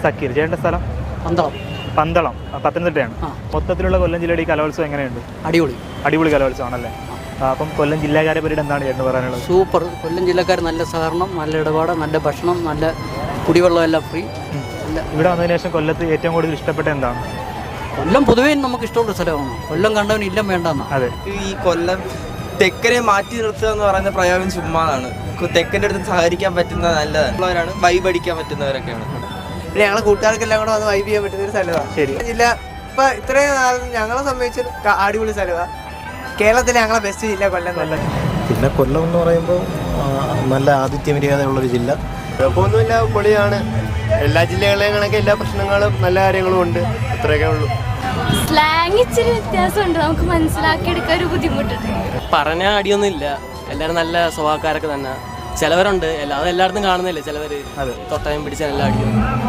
സക്കീർ. ചേട്ടൻ്റെ സ്ഥലം? പന്തളം, പത്തനംതിട്ടയാണ്. മൊത്തത്തിലുള്ള കൊല്ലം ജില്ലയുടെ ഈ കലോത്സവം എങ്ങനെയുണ്ട്? അടിപൊളി കലോത്സവമാണല്ലേ? അപ്പം കൊല്ലം ജില്ലക്കാരെ പറ്റി എന്താണ് ചേട്ടന് പറയാനുള്ളത്? സൂപ്പർ. കൊല്ലം ജില്ലക്കാർ നല്ല സഹകരണം, നല്ല ഇടപാട്, നല്ല ഭക്ഷണം, നല്ല കുടിവെള്ളം എല്ലാം ഫ്രീ. ഇവിടെ വന്നതിന് ശേഷം കൊല്ലത്ത് ഏറ്റവും കൂടുതൽ ഇഷ്ടപ്പെട്ട എന്താണ്? കൊല്ലം പൊതുവേ നമുക്ക് ഇഷ്ടമുള്ള സ്ഥലമാണ്. കൊല്ലം കണ്ടവന് ഇല്ലം വേണ്ടെന്ന്. അതെ, ഈ കൊല്ലം തെക്കനെ മാറ്റി നിർത്തുക എന്ന് പറയുന്ന പ്രയോഗം ചുമ്മാതാണ്. തെക്കൻ്റെ അടുത്ത് സഹകരിക്കാൻ പറ്റുന്ന നല്ലതാണ്, വൈബ് അടിക്കാൻ പറ്റുന്നവരൊക്കെയാണ്. പിന്നെ ഞങ്ങളെ കൂട്ടുകാർക്കെല്ലാം കൂടെ വന്ന് വൈബ് ചെയ്യാൻ പറ്റുന്ന ഒരു സ്ഥലമാണ്. ശരി. ജില്ല ഇപ്പം ഇത്രയും നാൾ ഞങ്ങളെ സംബന്ധിച്ച് അടിപൊളി സ്ഥലമാണ്. കേരളത്തിലെ ഞങ്ങളെ ബെസ്റ്റ് ജില്ല കൊല്ലം. പിന്നെ കൊല്ലം എന്ന് പറയുമ്പോൾ നല്ല ആതിഥ്യമര്യാദയുള്ളൊരു ജില്ല. കുഴപ്പമൊന്നുമില്ല, പൊളിയാണ്. എല്ലാ ജില്ലകളെയും കണക്കെ എല്ലാ പ്രശ്നങ്ങളും നല്ല കാര്യങ്ങളും ഉണ്ട്. അത്രയൊക്കെ ഉള്ളൂ. സ്ലാങ് ഇച്ചിരി വ്യത്യാസമുണ്ട്, നമുക്ക് മനസ്സിലാക്കിയെടുക്കാൻ ഒരു ബുദ്ധിമുട്ടുണ്ട്. പറഞ്ഞാൽ അടിയൊന്നും ഇല്ല, എല്ലാവരും നല്ല സ്വഭാവക്കാരൊക്കെ തന്നെ. ചിലവരുണ്ട്, എല്ലായിടത്തും കാണുന്നില്ല, ചിലവർ തൊട്ടയും പിടിച്ചാൽ എല്ലാം അടിക്കും.